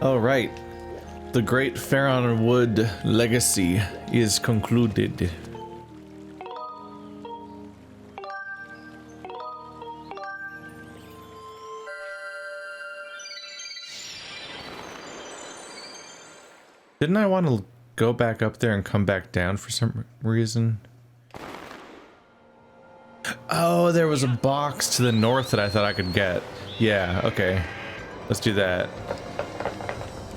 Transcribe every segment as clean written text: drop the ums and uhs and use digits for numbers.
All right. The Great Pharaoh Wood legacy is concluded. Didn't I want to go back up there and come back down for some reason? Oh, there was a box to the north that I thought I could get. Yeah, okay. Let's do that.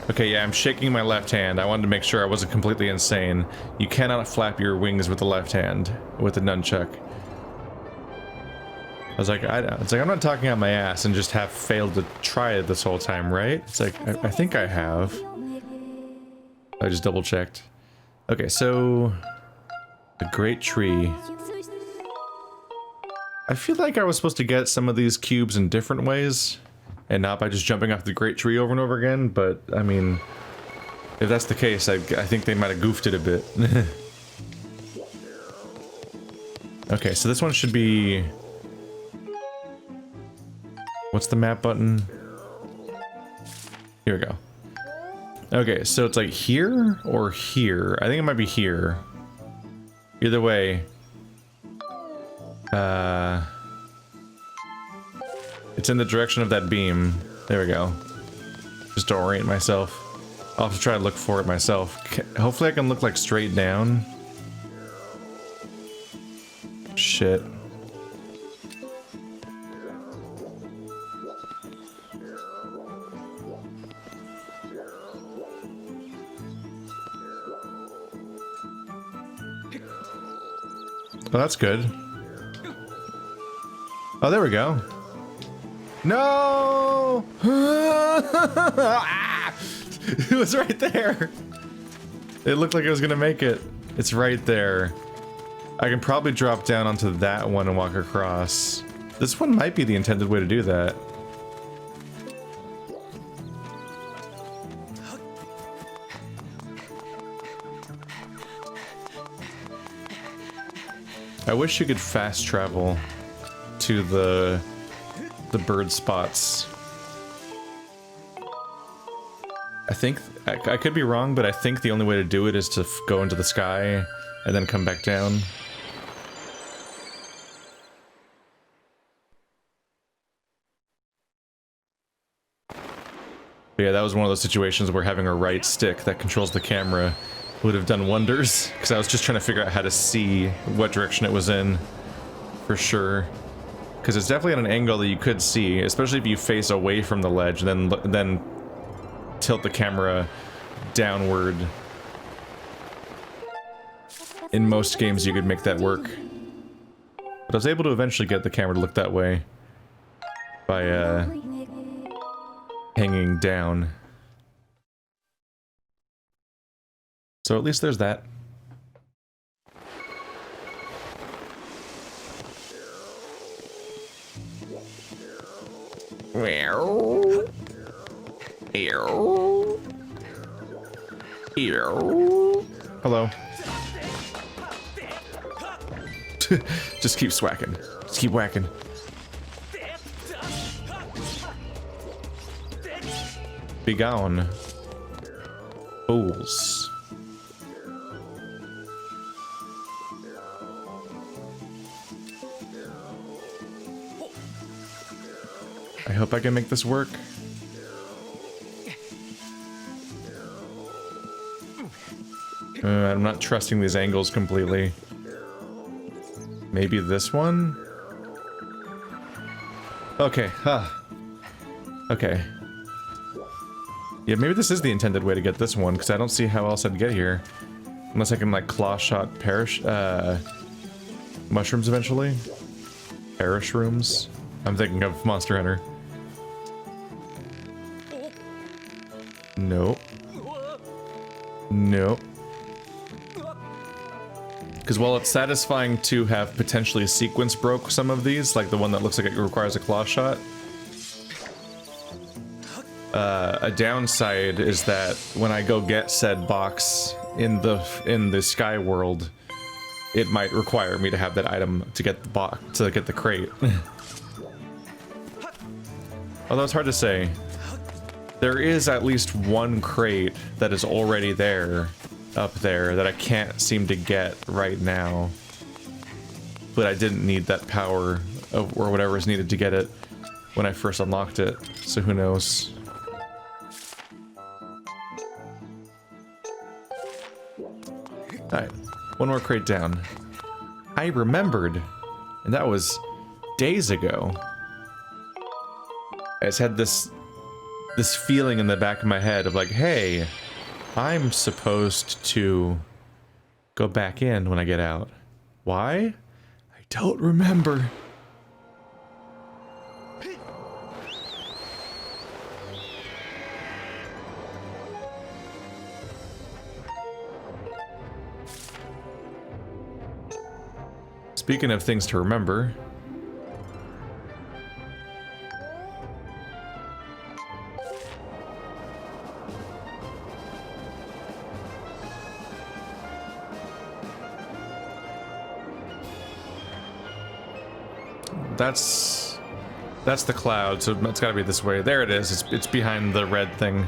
Okay, yeah, I'm shaking my left hand. I wanted to make sure I wasn't completely insane. You cannot flap your wings with the left hand, with the nunchuck. I was like, I'm not talking out my ass and just have failed to try it this whole time, right? It's like, I think I have. I just double checked. Okay, so... the Great Tree. I feel like I was supposed to get some of these cubes in different ways, and not by just jumping off the Great Tree over and over again, but, I mean... if that's the case, I think they might have goofed it a bit. Okay, so this one should be... what's the map button? Here we go. Okay, so it's like here or here? I think it might be here. Either way. It's in the direction of that beam. There we go. Just to orient myself. I'll have to try to look for it myself. Hopefully I can look like straight down. Shit. Oh, that's good. Oh, there we go. No! It was right there. It looked like it was gonna make it. It's right there. I can probably drop down onto that one and walk across. This one might be the intended way to do that. I wish you could fast travel to the bird spots. I think, I could be wrong, but I think the only way to do it is to go into the sky and then come back down. But yeah, that was one of those situations where having a right stick that controls the camera would have done wonders, because I was just trying to figure out how to see what direction it was in, for sure. Because it's definitely at an angle that you could see, especially if you face away from the ledge, then tilt the camera downward. In most games you could make that work. But I was able to eventually get the camera to look that way by hanging down. So at least there's that. Hello. Just keep swacking. Just keep whacking. Be gone. Fools. I hope I can make this work. I'm not trusting these angles completely. Maybe this one? Okay, okay. Yeah, maybe this is the intended way to get this one, because I don't see how else I'd get here. Unless I can, like, claw shot mushrooms eventually? Perish rooms? I'm thinking of Monster Hunter. Nope. Nope. Because while it's satisfying to have potentially sequence broke some of these, like the one that looks like it requires a claw shot, a downside is that when I go get said box in the sky world, it might require me to have that item to get the box, to get the crate. Although it's hard to say. There is at least one crate that is already there, up there, that I can't seem to get right now. But I didn't need that power or whatever is needed to get it when I first unlocked it, so who knows. Alright, one more crate down. I remembered, and that was days ago. I just had this feeling in the back of my head of like, hey, I'm supposed to go back in when I get out. Why? I don't remember. Speaking of things to remember, that's the cloud, so it's got to be this way. There it is. It's behind the red thing.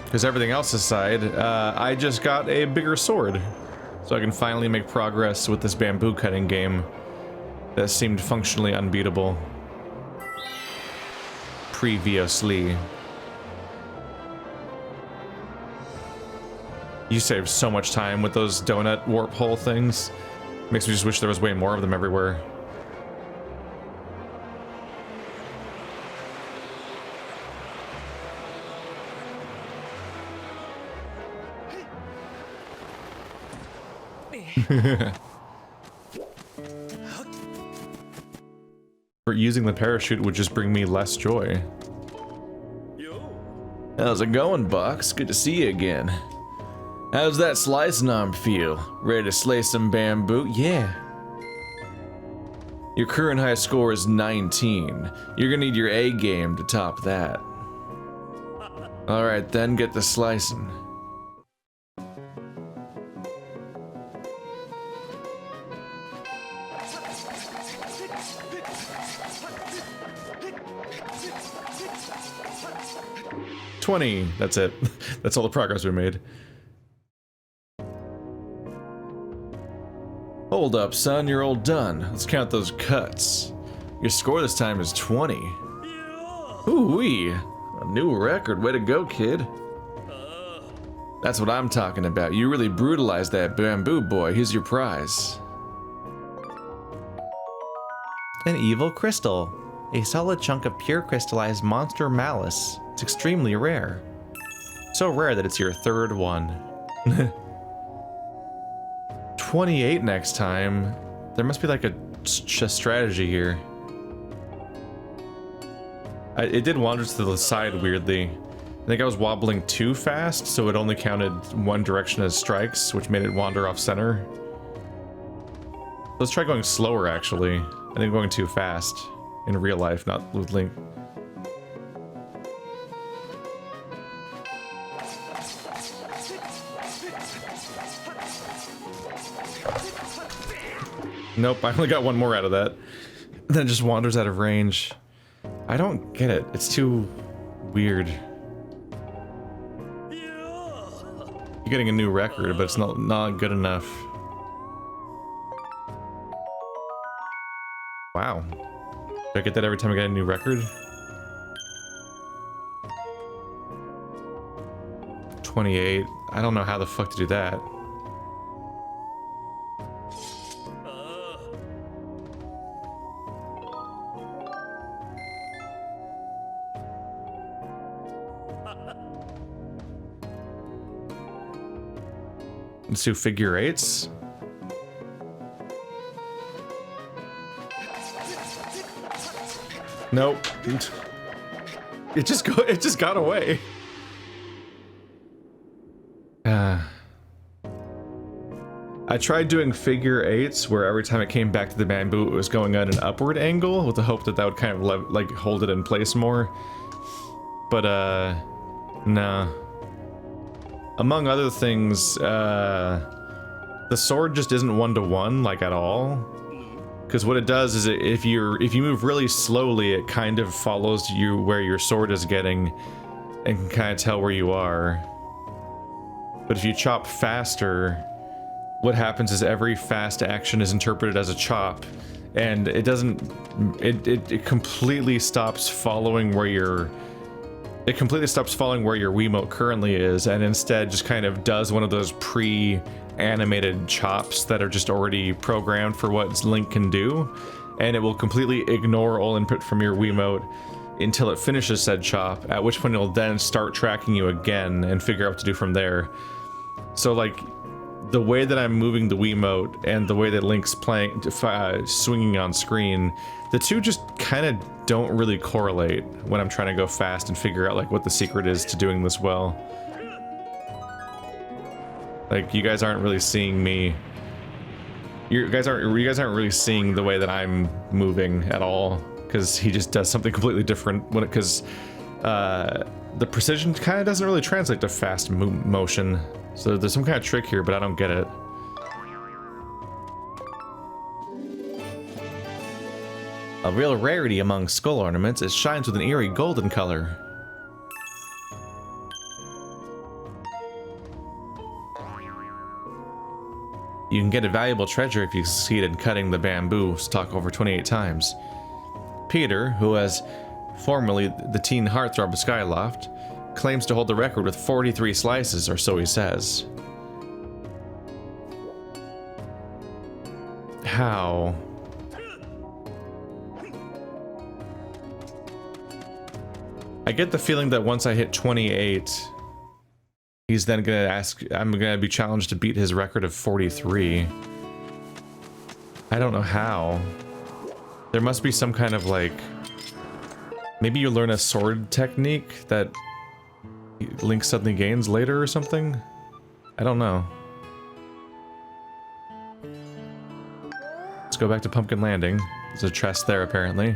Because everything else aside, I just got a bigger sword, so I can finally make progress with this bamboo cutting game that seemed functionally unbeatable previously. You save so much time with those donut warp hole things. Makes me just wish there was way more of them everywhere. For using the parachute would just bring me less joy. How's it going, Box? Good to see you again. How's that slicing arm feel? Ready to slay some bamboo? Yeah. Your current high score is 19. You're gonna need your A game to top that. Alright then, get the slicing. $20. That's it. That's all the progress we made. Hold up, son, you're all done. Let's count those cuts. Your score this time is 20. Ooh-wee. A new record. Way to go, kid. That's what I'm talking about. You really brutalized that bamboo boy. Here's your prize. An evil crystal. A solid chunk of pure crystallized monster malice. It's extremely rare. So rare that it's your third one. 28 next time. There must be like a strategy here. It did wander to the side weirdly. I think I was wobbling too fast, so it only counted one direction as strikes, which made it wander off center. Let's try going slower, actually. I think going too fast in real life, not with Link. Nope, I only got one more out of that. Then it just wanders out of range. I don't get it. It's too weird. You're getting a new record, but it's not good enough. Wow. Do I get that every time I get a new record? 28. I don't know how the fuck to do that. Let's do figure eights. Nope. It just got away. I tried doing figure eights where every time it came back to the bamboo it was going at an upward angle with the hope that that would kind of like hold it in place more. But nah. Among other things, The sword just isn't one-to-one, like, at all. Because what it does is if you move really slowly, it kind of follows you where your sword is getting and can kind of tell where you are. But if you chop faster, what happens is every fast action is interpreted as a chop, and it doesn't, it completely stops following where your, it completely stops following where your Wiimote currently is, and instead just kind of does one of those pre-animated chops that are just already programmed for what Link can do, and it will completely ignore all input from your Wiimote until it finishes said chop, at which point it'll then start tracking you again and figure out what to do from there. So, like, the way that I'm moving the Wiimote and the way that Link's playing, swinging on screen, the two just kind of don't really correlate when I'm trying to go fast and figure out, like, what the secret is to doing this well. Like, you guys aren't really seeing me. You guys aren't really seeing the way that I'm moving at all, because he just does something completely different when it, because the precision kind of doesn't really translate to fast motion. So there's some kind of trick here, but I don't get it. A real rarity among skull ornaments, it shines with an eerie golden color. You can get a valuable treasure if you succeed in cutting the bamboo stalk over 28 times. Peter, who was formerly the teen heartthrob of Skyloft, claims to hold the record with 43 slices, or so he says. How? I get the feeling that once I hit 28, he's then gonna ask, I'm gonna be challenged to beat his record of 43. I don't know how. There must be some kind of, like, maybe you learn a sword technique that Link suddenly gains later or something? I don't know. Let's go back to Pumpkin Landing. There's a chest there, apparently.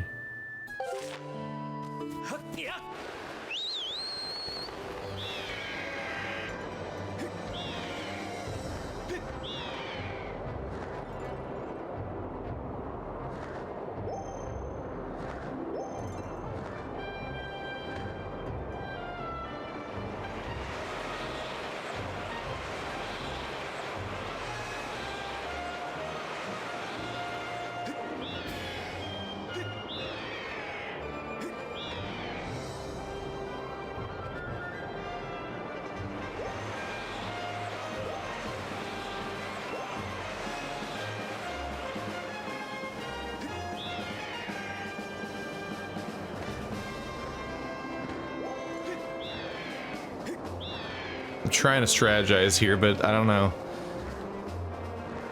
Trying to strategize here, but I don't know.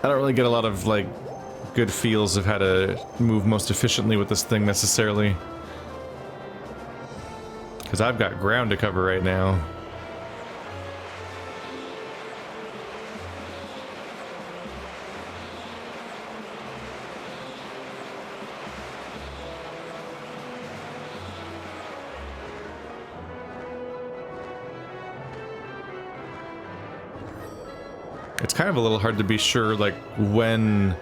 I don't really get a lot of, like, good feels of how to move most efficiently with this thing necessarily. Because I've got ground to cover right now. It's kind of a little hard to be sure, like, when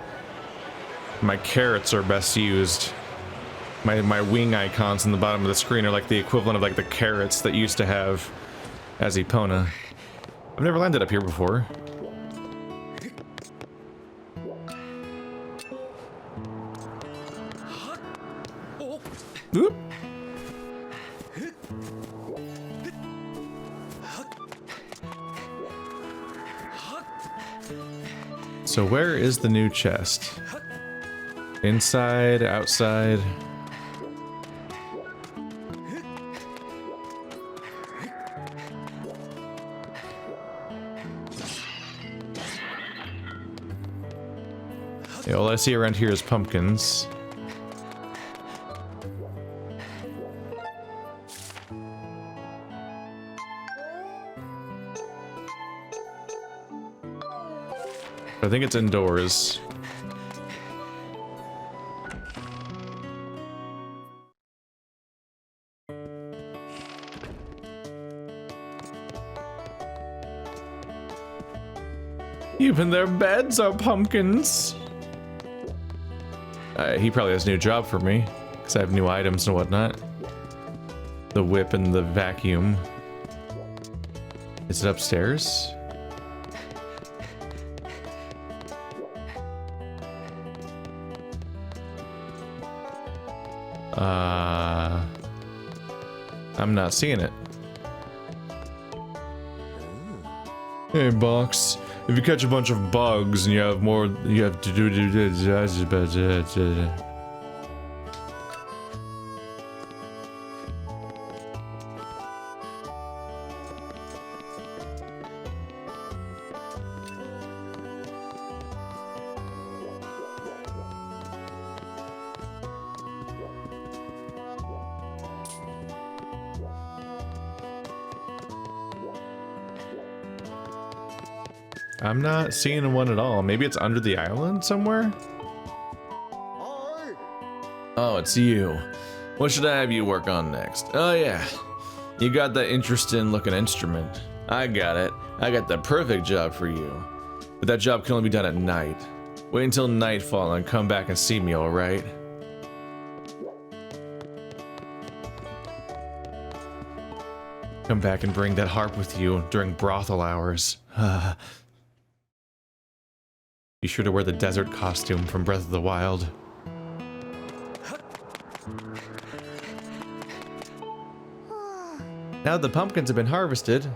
my carrots are best used. My wing icons in the bottom of the screen are like the equivalent of, like, the carrots that you used to have as Epona. I've never landed up here before. Oop. So where is the new chest? Inside, outside? Yeah, all I see around here is pumpkins. I think it's indoors. Even their beds are pumpkins. He probably has a new job for me, because I have new items and whatnot. The whip and the vacuum. Is it upstairs? I'm not seeing it. Hey, Box. If you catch a bunch of bugs and you have more, you have to do. I'm not seeing one at all. Maybe it's under the island somewhere? Oh, it's you. What should I have you work on next? Oh yeah, you got that interesting looking instrument. I got it. I got the perfect job for you. But that job can only be done at night. Wait until nightfall and come back and see me, alright? Come back and bring that harp with you during brothel hours. Be sure to wear the desert costume from Breath of the Wild. Now that the pumpkins have been harvested,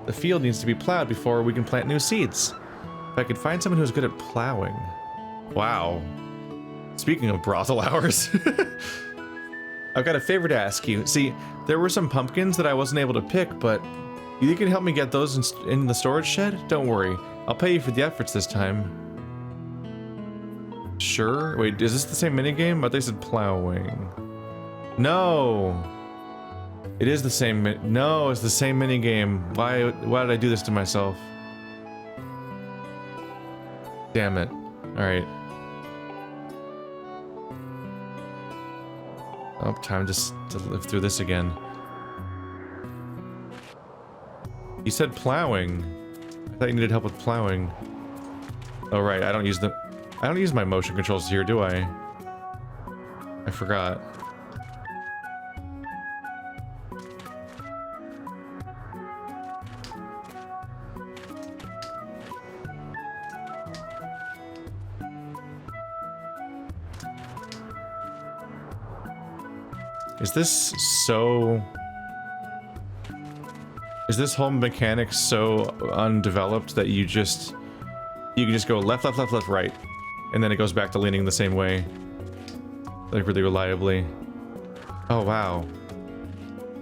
the field needs to be plowed before we can plant new seeds. If I could find someone who's good at plowing. Wow. Speaking of brothel hours. I've got a favor to ask you. See, there were some pumpkins that I wasn't able to pick, but you can help me get those in the storage shed? Don't worry. I'll pay you for the efforts this time. Sure? Wait, is this the same minigame? I thought they said plowing. No! It is the same no, it's the same minigame. Why did I do this to myself? Damn it. Alright. Oh, time to live through this again. You said plowing. I thought you needed help with plowing. Oh right, I don't use my motion controls here, do I? I forgot. Is this whole mechanic so undeveloped that you can just go left, left, left, left, right, and then it goes back to leaning the same way, like really reliably? Oh wow.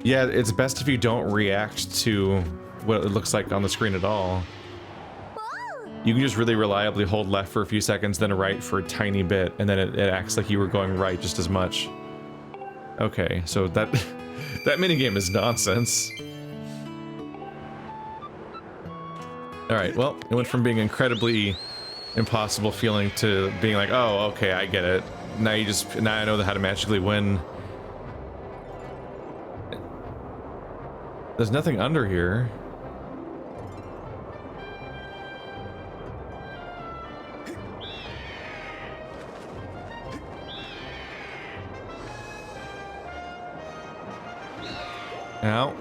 Yeah, it's best if you don't react to what it looks like on the screen at all. You can just really reliably hold left for a few seconds, then right for a tiny bit, and then it acts like you were going right just as much. Okay, so that minigame is nonsense. Alright, well, it went from being incredibly impossible feeling to being like, oh, okay, I get it. Now I know how to magically win. There's nothing under here. Ow.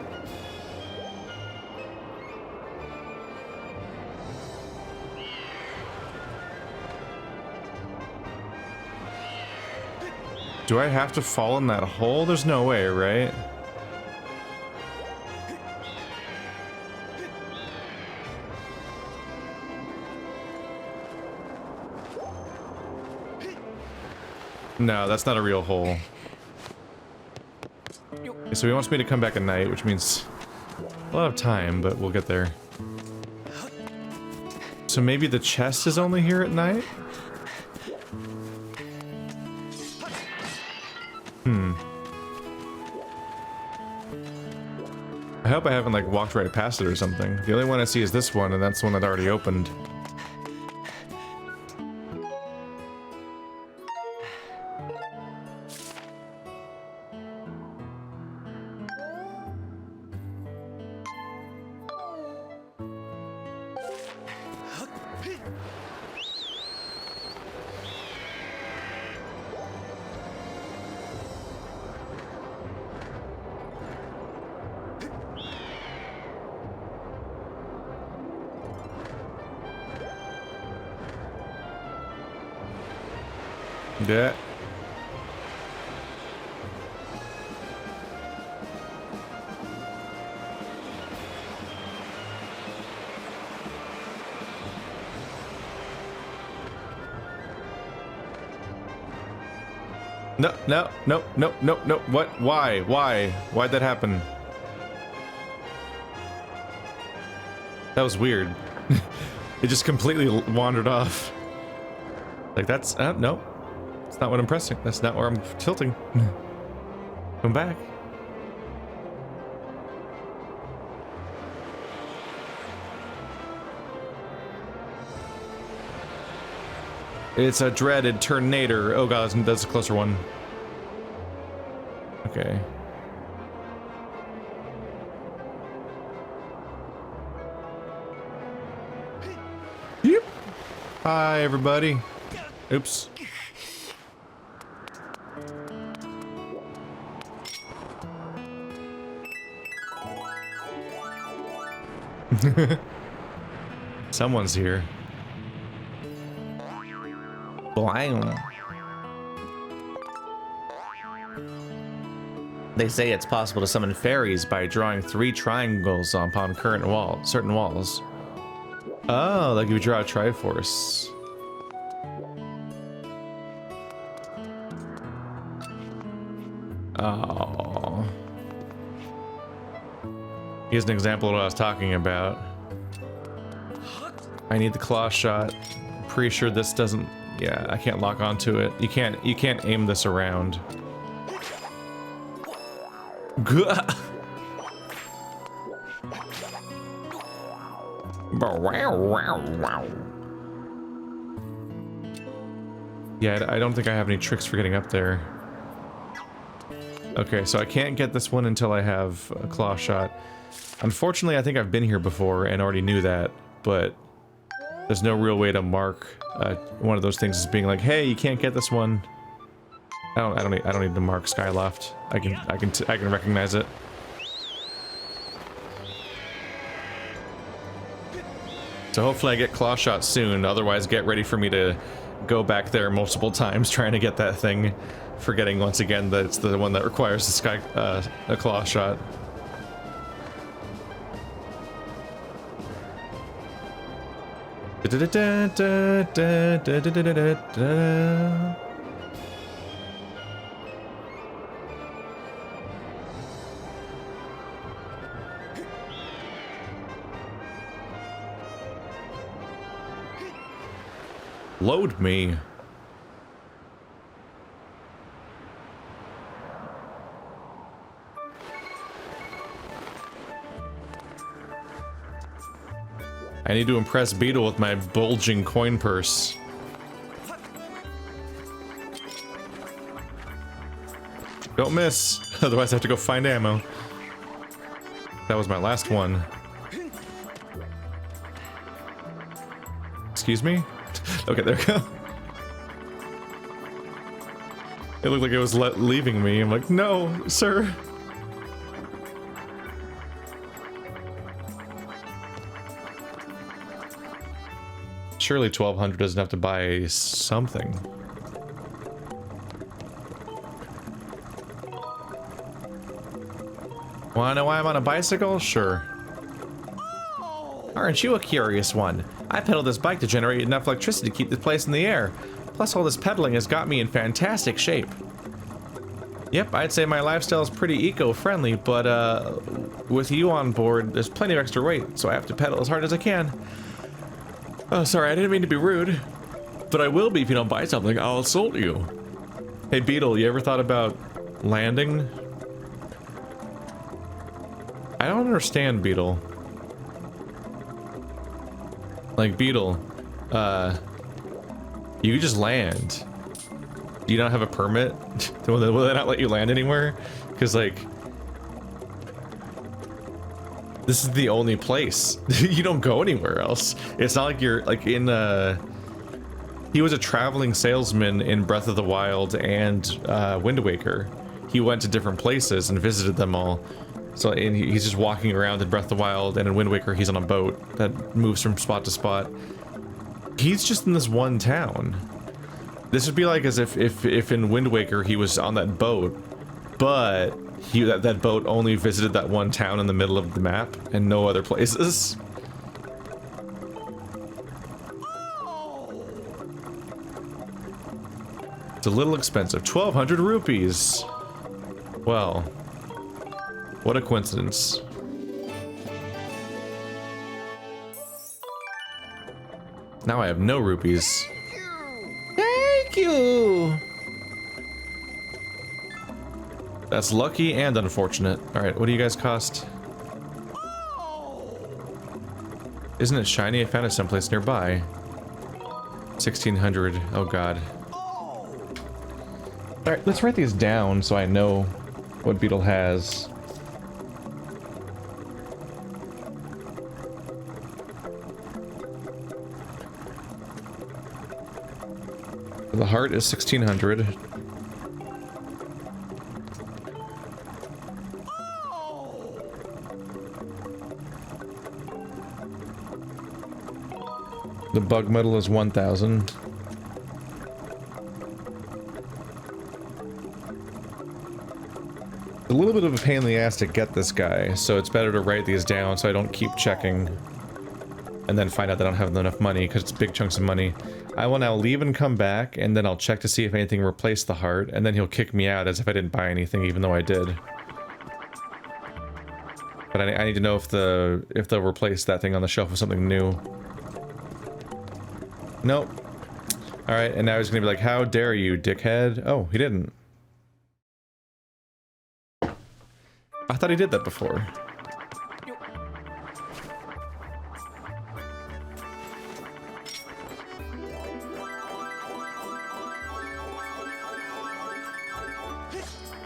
Do I have to fall in that hole? There's no way, right? No, that's not a real hole. So he wants me to come back at night, which means a lot of time, but we'll get there. So maybe the chest is only here at night? I hope I haven't like walked right past it or something. The only one I see is this one, and that's the one that already opened. Yeah. No, no, no, no, no, no. What? Why? Why? Why'd that happen? That was weird. It just completely wandered off. Like that's, no. That's not what I'm pressing. That's not where I'm tilting. Come back. It's a dreaded Turnator. Oh god, that's a closer one. Okay. Yep. Hi, everybody. Oops. Someone's here. Plowing. They say it's possible to summon fairies by drawing 3 triangles upon certain walls. Oh, like if you draw a Triforce. Oh. Here's an example of what I was talking about. I need the claw shot. Pretty sure this doesn't. Yeah, I can't lock onto it. You can't aim this around. Yeah, I don't think I have any tricks for getting up there. Okay, so I can't get this one until I have a claw shot. Unfortunately, I think I've been here before and already knew that, but there's no real way to mark one of those things as being like, hey, you can't get this one. I don't need to mark Skyloft. I can recognize it. So hopefully I get claw shot soon. Otherwise, get ready for me to go back there multiple times trying to get that thing, forgetting once again that it's the one that requires the a claw shot. Load me. I need to impress Beetle with my bulging coin purse. Don't miss, otherwise I have to go find ammo. That was my last one. Excuse me? Okay, there we go. It looked like it was leaving me. I'm like, no, sir. Surely 1200 doesn't have to buy something. Wanna know why I'm on a bicycle? Sure. Aren't you a curious one? I pedal this bike to generate enough electricity to keep this place in the air. Plus all this pedaling has got me in fantastic shape. Yep, I'd say my lifestyle is pretty eco-friendly, but with you on board, there's plenty of extra weight, so I have to pedal as hard as I can. Oh, sorry, I didn't mean to be rude. But I will be if you don't buy something. I'll assault you. Hey, Beetle, you ever thought about landing? I don't understand, Beetle. Like, Beetle, you could just land. Do you not have a permit? Will they not let you land anywhere? Because, like, this is the only place. You don't go anywhere else. It's not like you're, like, in, he was a traveling salesman in Breath of the Wild and, Wind Waker. He went to different places and visited them all. So, and he's just walking around in Breath of the Wild, and in Wind Waker he's on a boat that moves from spot to spot. He's just in this one town. This would be like as if in Wind Waker he was on that boat, but that boat only visited that one town in the middle of the map and no other places. It's a little expensive. 1,200 rupees. Well, what a coincidence. Now I have no rupees. Thank you! That's lucky and unfortunate. Alright, what do you guys cost? Isn't it shiny? I found it someplace nearby. 1,600. Oh god. Alright, let's write these down so I know what Beetle has. The heart is 1,600. The bug medal is 1,000. A little bit of a pain in the ass to get this guy, so it's better to write these down so I don't keep checking and then find out that I don't have enough money, because it's big chunks of money. I will now leave and come back, and then I'll check to see if anything replaced the heart, and then he'll kick me out as if I didn't buy anything, even though I did. But I need to know if they'll replace that thing on the shelf with something new. Nope. Alright, and now he's gonna be like, how dare you, dickhead? Oh, he didn't. I thought he did that before.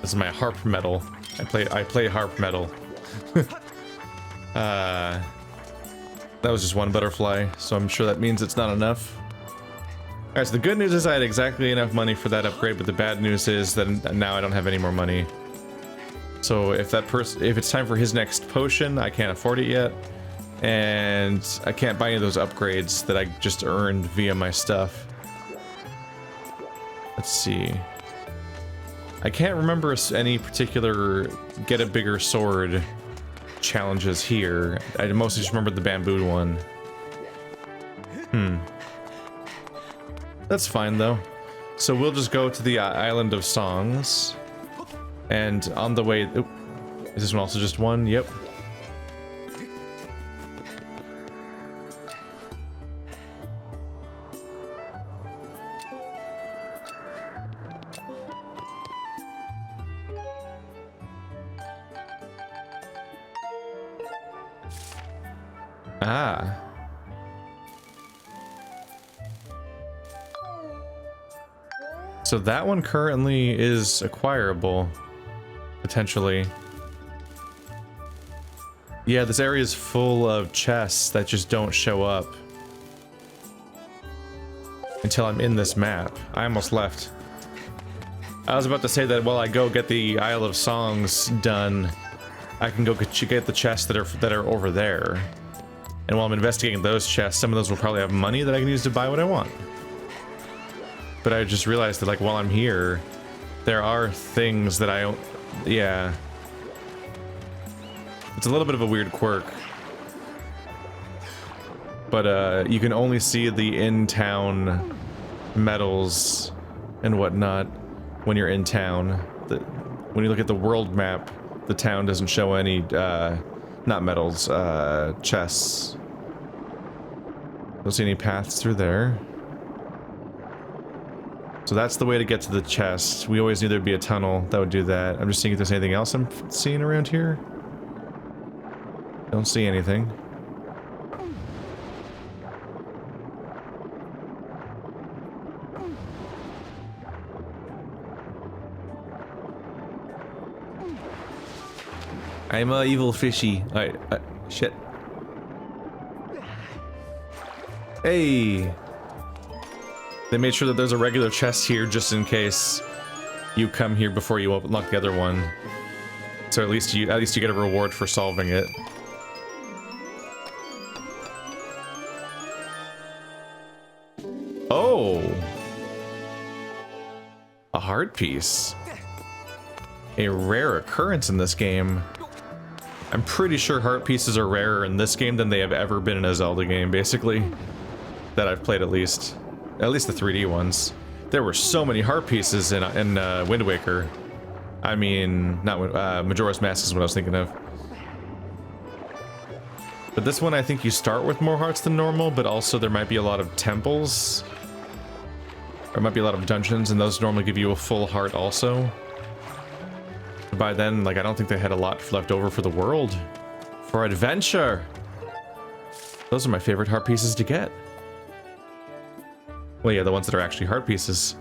This is my harp metal. I play harp metal. That was just one butterfly, so I'm sure that means it's not enough. Alright, so the good news is I had exactly enough money for that upgrade, but the bad news is that now I don't have any more money. So if it's time for his next potion, I can't afford it yet. And I can't buy any of those upgrades that I just earned via my stuff. Let's see. I can't remember any particular get a bigger sword challenges here. I mostly just remember the bamboo one. That's fine though. So we'll just go to the Island of Songs. And on the way... Oop, is this one also just one? Yep. Ah. So that one currently is acquirable, potentially. Yeah, this area is full of chests that just don't show up until I'm in this map. I almost left. I was about to say that while I go get the Isle of Songs done, I can go get the chests that are over there. And while I'm investigating those chests, some of those will probably have money that I can use to buy what I want. But I just realized that, like, while I'm here, there are things that I don't... Yeah. It's a little bit of a weird quirk. But, you can only see the in-town medals and whatnot when you're in town. When you look at the world map, the town doesn't show any, not medals, chests. Don't see any paths through there. So that's the way to get to the chest. We always knew there'd be a tunnel that would do that. I'm just seeing if there's anything else I'm seeing around here. Don't see anything. I'm a evil fishy. Alright, shit. Hey! They made sure that there's a regular chest here just in case you come here before you unlock the other one. So at least you get a reward for solving it. Oh! A heart piece. A rare occurrence in this game. I'm pretty sure heart pieces are rarer in this game than they have ever been in a Zelda game, basically. That I've played at least. At least the 3D ones. There were so many heart pieces in Wind Waker. I mean, not Majora's Mask is what I was thinking of. But this one, I think you start with more hearts than normal, but also there might be a lot of temples. There might be a lot of dungeons, and those normally give you a full heart also. By then, like, I don't think they had a lot left over for the world. For adventure! Those are my favorite heart pieces to get. Well, yeah, the ones that are actually heart pieces.